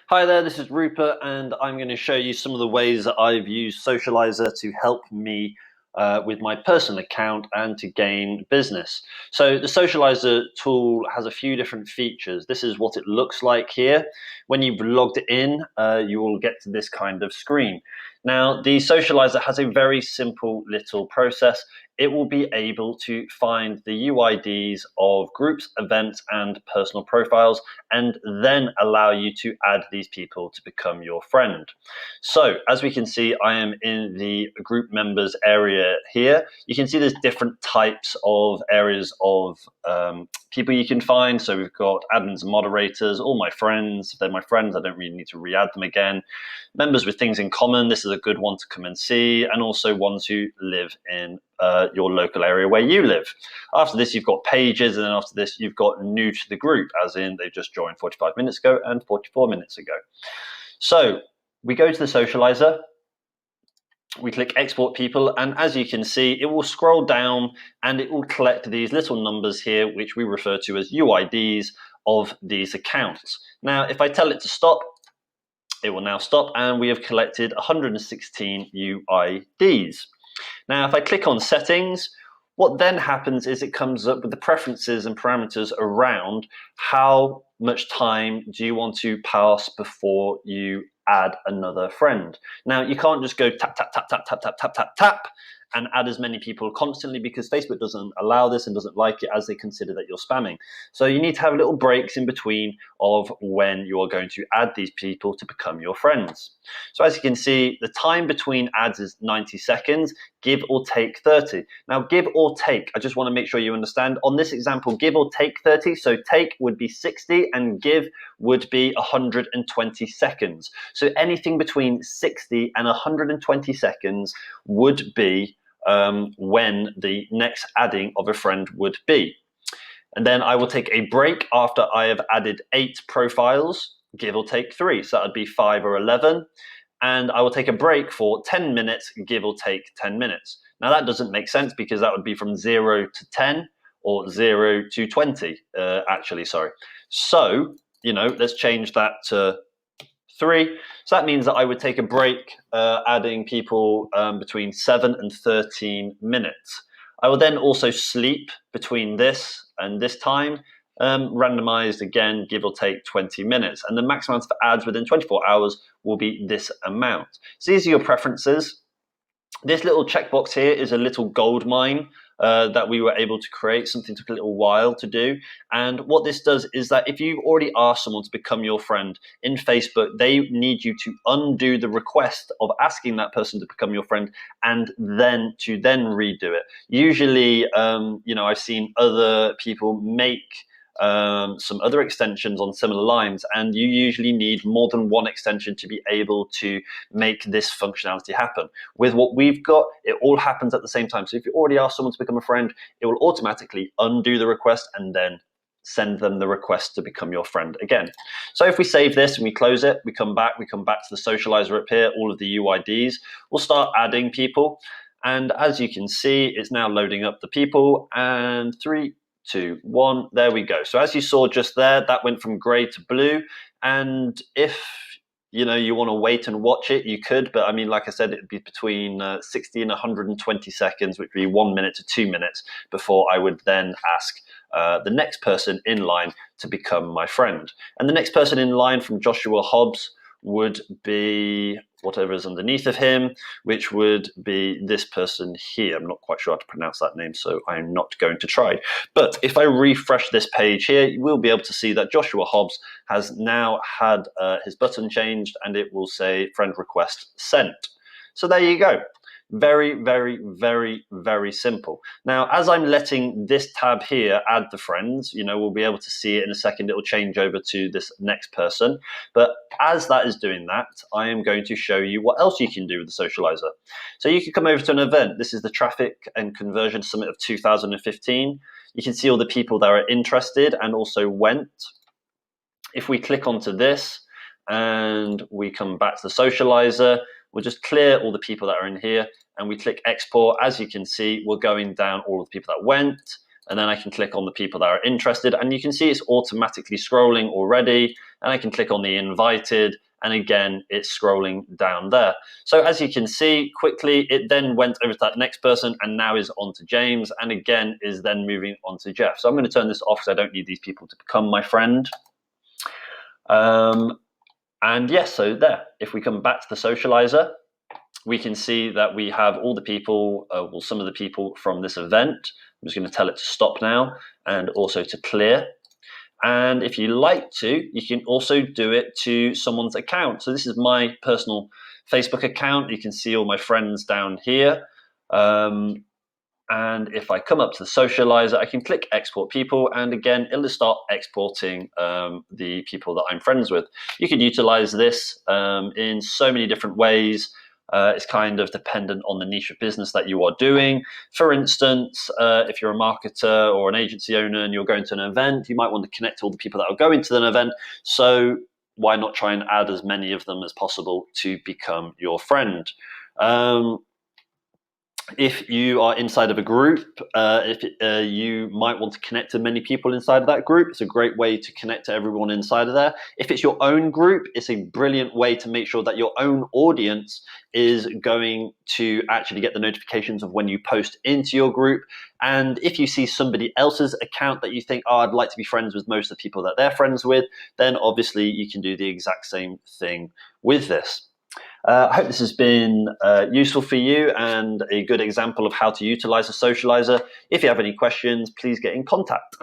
Hi there, this is Rupert, and I'm going to show you some of the ways that I've used Socialiser to help me with my personal account and to gain business. So the Socialiser tool has a few different features. This is what it looks like here. When you've logged in, you will get to this kind of screen. Now, the Socialiser has a very simple little process. It will be able to find the UIDs of groups, events, and personal profiles, and then allow you to add these people to become your friend. So as we can see, I am in the group members area here. You can see there's different types of areas of people you can find. So we've got admins and moderators, all my friends. If they're my friends, I don't really need to re-add them again. Members with things in common, this is a good one to come and see, and also ones who live in your local area where you live. After this, you've got pages, and then after this, you've got new to the group, as in they just joined 45 minutes ago and 44 minutes ago. So we go to the Socialiser, we click export people, and as you can see, it will scroll down and it will collect these little numbers here, which we refer to as UIDs of these accounts. Now, if I tell it to stop, it will now stop, and we have collected 116 UIDs. Now, if I click on settings, what then happens is it comes up with the preferences and parameters around how much time do you want to pass before you add another friend. Now, you can't just go tap, tap, tap, tap, tap, tap, tap, tap, tap, and add as many people constantly, because Facebook doesn't allow this and doesn't like it, as they consider that you're spamming. So you need to have little breaks in between of when you are going to add these people to become your friends. So as you can see, the time between ads is 90 seconds, give or take 30. Now, give or take, I just want to make sure you understand. On this example, give or take 30, so take would be 60 and give would be 120 seconds. So anything between 60 and 120 seconds would be when the next adding of a friend would be. And then I will take a break after I have added 8 profiles, give or take 3. So that would be 5 or 11. And I will take a break for 10 minutes, give or take 10 minutes. Now that doesn't make sense, because that would be from 0 to 10 or 0 to 20, actually, sorry. So, let's change that to 3. So that means that I would take a break, adding people between 7 and 13 minutes. I will then also sleep between this and this time, randomized again, give or take 20 minutes. And the max amount of ads within 24 hours will be this amount. So these are your preferences. This little checkbox here is a little gold mine that we were able to create. Something took a little while to do. And what this does is that if you've already asked someone to become your friend in Facebook, they need you to undo the request of asking that person to become your friend and then redo it. Usually, I've seen other people make some other extensions on similar lines, and you usually need more than one extension to be able to make this functionality happen. With what we've got, it all happens at the same time. So if you already asked someone to become a friend, it will automatically undo the request and then send them the request to become your friend again. So if we save this and we close it, we come back to the Socialiser up here, all of the UIDs, we'll start adding people. And as you can see, it's now loading up the people, and 3, 2, 1, there we go. So as you saw just there, that went from grey to blue. And if you want to wait and watch it, you could, but I mean, like I said, it'd be between 60 and 120 seconds, which would be 1 minute to 2 minutes before I would then ask the next person in line to become my friend. And the next person in line from Joshua Hobbs would be whatever is underneath of him, which would be this person here. I'm not quite sure how to pronounce that name, so I'm not going to try. But if I refresh this page here, you will be able to see that Joshua Hobbs has now had his button changed, and it will say friend request sent. So there you go. Very, very, very, very simple. Now, as I'm letting this tab here add the friends, we'll be able to see it in a second. It will change over to this next person. But as that is doing that, I am going to show you what else you can do with the Socialiser. So you can come over to an event. This is the Traffic and Conversion Summit of 2015. You can see all the people that are interested and also went. If we click onto this and we come back to the Socialiser, we'll just clear all the people that are in here, and we click export. As you can see, we're going down all of the people that went, and then I can click on the people that are interested, and you can see it's automatically scrolling already, and I can click on the invited, and again, it's scrolling down there. So as you can see, quickly, it then went over to that next person and now is on to James, and again, is then moving on to Jeff. So I'm going to turn this off because I don't need these people to become my friend. And yes, so there, if we come back to the Socialiser, we can see that we have all the people, well, some of the people from this event. I'm just going to tell it to stop now and also to clear. And if you like to, you can also do it to someone's account. So this is my personal Facebook account. You can see all my friends down here. And if I come up to the Socialiser, I can click export people, and again, it'll start exporting the people that I'm friends with. You can utilize this in so many different ways. It's kind of dependent on the niche of business that you are doing. For instance, if you're a marketer or an agency owner and you're going to an event, you might want to connect to all the people that are going to the event. So why not try and add as many of them as possible to become your friend? If you are inside of a group, you might want to connect to many people inside of that group. It's a great way to connect to everyone inside of there. If it's your own group, it's a brilliant way to make sure that your own audience is going to actually get the notifications of when you post into your group. And if you see somebody else's account that you think, oh, I'd like to be friends with most of the people that they're friends with, then obviously you can do the exact same thing with this. I hope this has been useful for you and a good example of how to utilize a Socialiser. If you have any questions, please get in contact.